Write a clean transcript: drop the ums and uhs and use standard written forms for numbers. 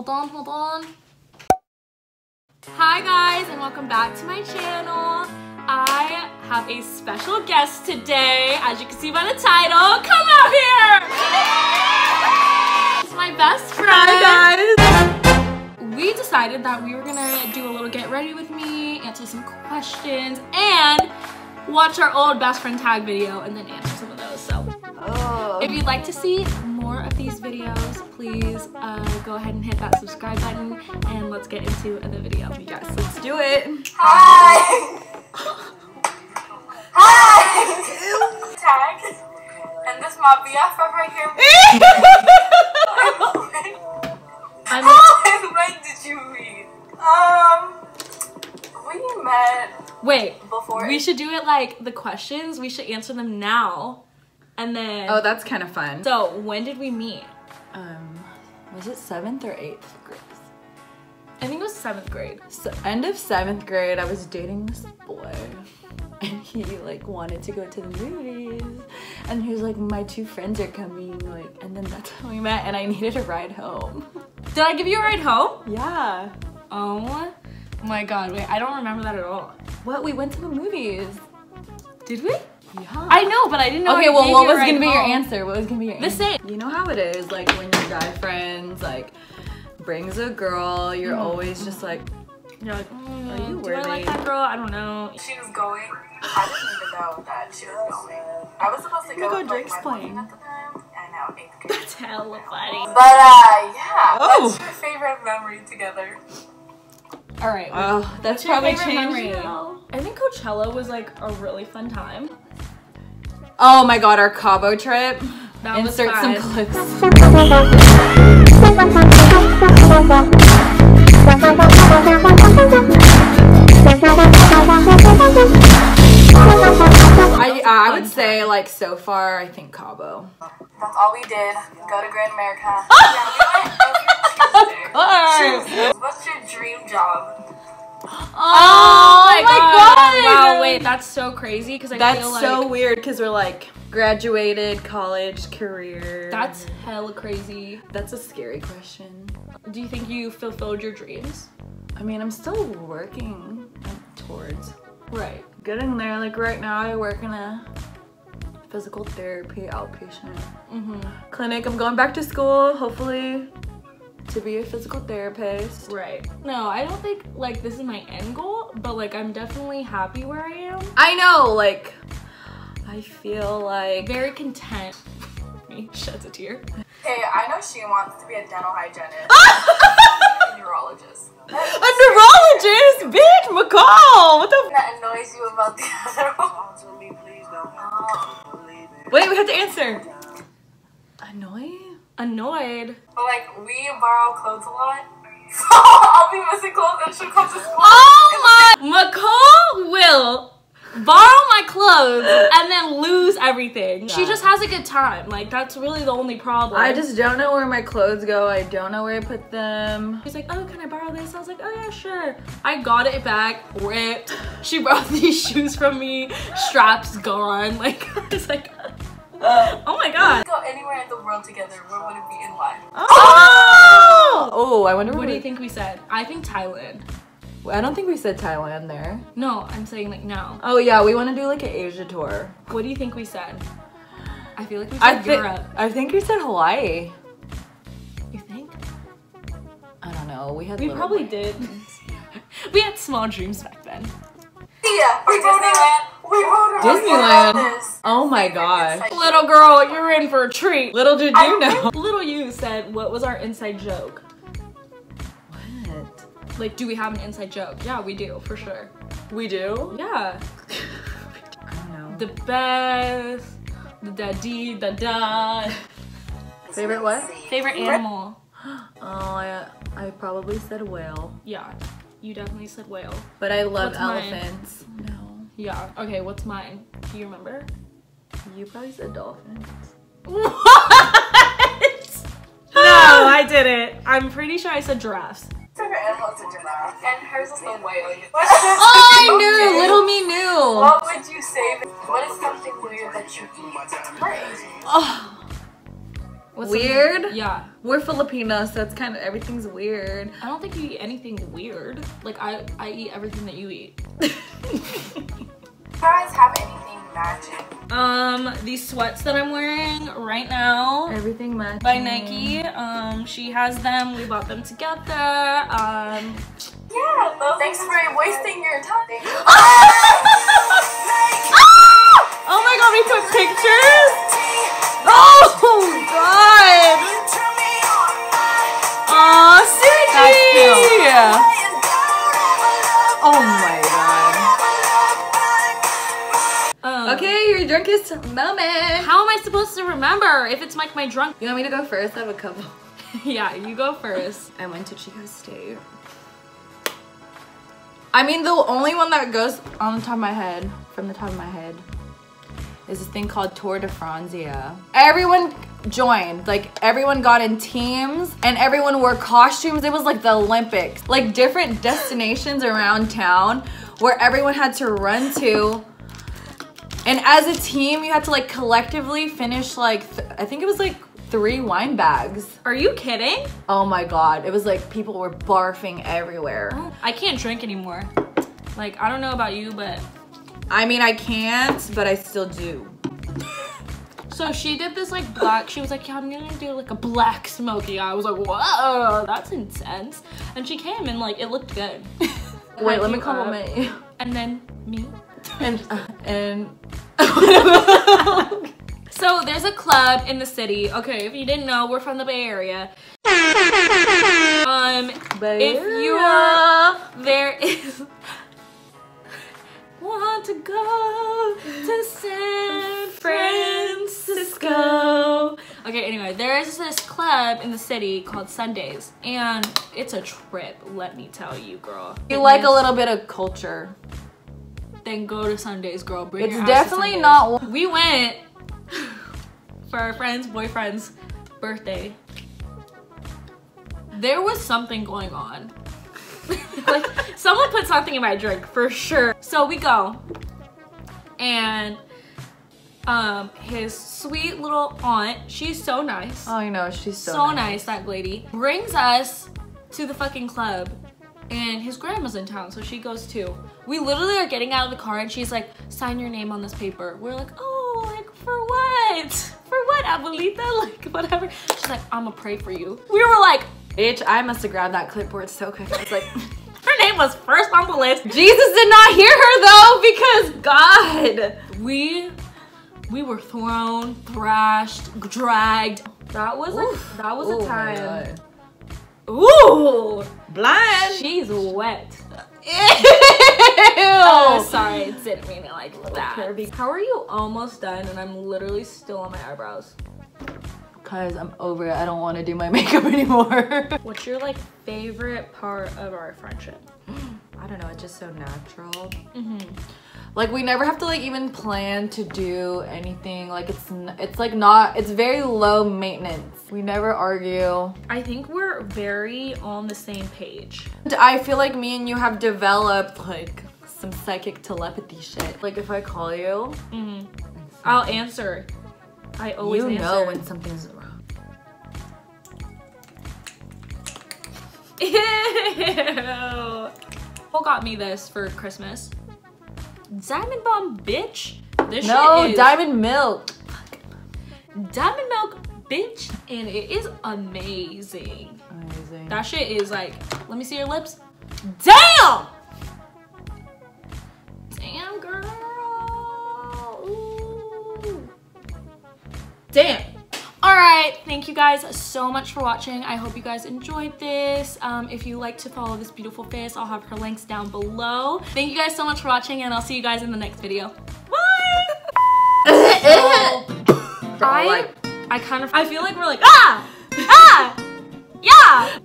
Hold on. Hi guys, and welcome back to my channel. I have a special guest today, as you can see by the title. Come out here! It's my best friend. Hi guys! We decided that we were gonna do a little get ready with me, answer some questions, and watch our old best friend tag video and then answer some of those. So if you'd like to see more of these videos, please go ahead and hit that subscribe button and let's get into the video. Yes, let's do it. Hi! Hi! Tag. And this is my BFF right here. How when did you read? We met. Wait, before. We should do it like the questions. We should answer them now. And then. Oh, that's kind of fun. So, when did we meet? Was it 7th or 8th grade? I think it was 7th grade. So, end of 7th grade, I was dating this boy. And he like wanted to go to the movies. And he was like, my 2 friends are coming. Like, and then that's how we met. And I needed a ride home. Did I give you a ride home? Yeah. Oh my god, wait, I don't remember that at all. What? We went to the movies. Did we? Yeah. I know, but I didn't know. Okay, well, what was gonna be your answer? What was gonna be your answer? The same. You know how it is, like when your guy friends like brings a girl, you're always just like, you're like, are you do I worthy? like that girl? I don't know. She was going. I didn't even know that she was going. I was supposed to go with Drake's my playing. boyfriend at the time. And now 8th grade. That's hella funny. But yeah. Oh. What's your favorite memory together? All right. Oh, that's your probably favorite changed memory? now. I think Coachella was like a really fun time. Oh my god, our Cabo trip. That was Insert some fun. clips. I would say like so far, I think Cabo. That's all we did. Go to Grand America. What's your dream job? Oh my god! god! Wow, wait, that's so crazy because I That's feel like so weird because we're like graduated, college, career. that's hella crazy. That's a scary question. Do you think you fulfilled your dreams? I mean, I'm still working towards Right. getting there. Like right now, I work in a physical therapy outpatient clinic. I'm going back to school, hopefully, to be a physical therapist. Right. No, I don't think like this is my end goal, but like I'm definitely happy where I am. I know, like, I feel like Very content. Me sheds a tear. Hey, I know she wants to be a dental hygienist. A neurologist. a neurologist, bitch, McCall. What the? That annoys you about the other one. Wait, we have to answer. Annoy? Annoyed. But like, we borrow clothes a lot. So I'll be missing clothes and she'll come to school. Oh my! McCall will borrow my clothes and then lose everything. She just has a good time. Like, that's really the only problem. I just don't know where my clothes go. I don't know where I put them. She's like, oh, can I borrow this? I was like, oh yeah, sure. I got it back, ripped. She borrowed these shoes from me, straps gone. Like, I was like, oh my god. Go anywhere in the world together, where would it be and why? Oh! Oh, I wonder What do you think we said? I think Thailand. I don't think we said Thailand there. No, I'm saying like no. Oh yeah, we want to do like an Asia tour. What do you think we said? I feel like we said Europe. I think we said Hawaii. You think? I don't know. We had. We probably did. We had small dreams back then. Yeah, for Disneyland. Disneyland. Oh my gosh. Little girl, you're in for a treat. Little did you know. Little you said, what was our inside joke? What? Like, do we have an inside joke? Yeah, we do, for sure. We do? Yeah. I don't know. The best, the da-dee, da-da. Favorite what? Favorite animal? Oh, I probably said whale. Yeah, you definitely said whale. But I love What's mine? elephants. No. Yeah, okay, what's mine? Do you remember? You probably said dolphins. What? No, I didn't. I'm pretty sure I said giraffes. Favorite animal is a giraffe. And hers is the whale. Oh, I knew! Little me knew! What would you say? What is something weird that you eat? Oh. Weird? Yeah. We're Filipinos, so it's kind of, everything's weird. I don't think you eat anything weird. Like, I eat everything that you eat. You guys have anything magic? These sweats that I'm wearing right now. Everything matching. By Nike. She has them. We bought them together. Yeah, thanks for wasting your time. Oh my god, we took pictures? Oh god! Aw, Suji! Oh my god. Okay, your drunkest moment. How am I supposed to remember if it's like my drunk? You want me to go first? I have a couple. Yeah, you go first. I went to Chico State. I mean, the only one that goes on the top of my head, from the top of my head, is this thing called Tour de Franzia. Everyone joined, like everyone got in teams and everyone wore costumes. It was like the Olympics, like different destinations around town where everyone had to run to. And as a team, you had to like collectively finish like, I think it was like 3 wine bags. Are you kidding? Oh my god, it was like people were barfing everywhere. I can't drink anymore. Like, I don't know about you, but I mean, I can't, but I still do. so she did this like black, she was like, yeah, I'm gonna do like a black smoky. I was like, whoa, that's intense. And she came and like, it looked good. Wait, let me compliment you. And then me. And So there's a club in the city. Okay, if you didn't know, we're from the Bay Area. If you're, there is want to go to San Francisco. Okay, anyway, there is this club in the city called Sundays, and it's a trip, let me tell you, girl. You like a little bit of culture. Then go to Sundays, girl. Bring It's your ass definitely to not. We went for our friend's boyfriend's birthday. There was something going on. Like, someone put something in my drink for sure. So we go, and his sweet little aunt, she's so nice. Oh, you know, she's so nice, that lady, brings us to the fucking club, and his grandma's in town, so she goes too. We literally are getting out of the car and she's like, sign your name on this paper. We're like, oh, like for what? For what, Abuelita? Like whatever. She's like, I'ma pray for you. We were like, bitch, I must have grabbed that clipboard so quick. I was like, her name was first on the list. Jesus did not hear her though, because God. We were thrown, thrashed, dragged. That was a time. Ooh, blind. She's wet. Ew. Oh, sorry, didn't mean it like that. Kirby. How are you almost done and I'm literally still on my eyebrows? Cause I'm over it. I don't want to do my makeup anymore. What's your like favorite part of our friendship? I don't know. It's just so natural. Like we never have to like even plan to do anything. Like it's like not. It's very low maintenance. We never argue. I think we're very on the same page. I feel like me and you have developed like some psychic telepathy shit. Like if I call you, I'll answer. I always answer. You know when something's wrong. Ew. Who got me this for Christmas? Diamond Bomb, bitch. This no, shit is Diamond Milk. Diamond Milk, bitch, and it is amazing. Amazing. That shit is like, let me see your lips. Damn! Damn, girl. Ooh. Damn. All right, thank you guys so much for watching. I hope you guys enjoyed this. If you like to follow this beautiful face, I'll have her links down below. Thank you guys so much for watching, and I'll see you guys in the next video. Bye! I feel like we're like, yeah!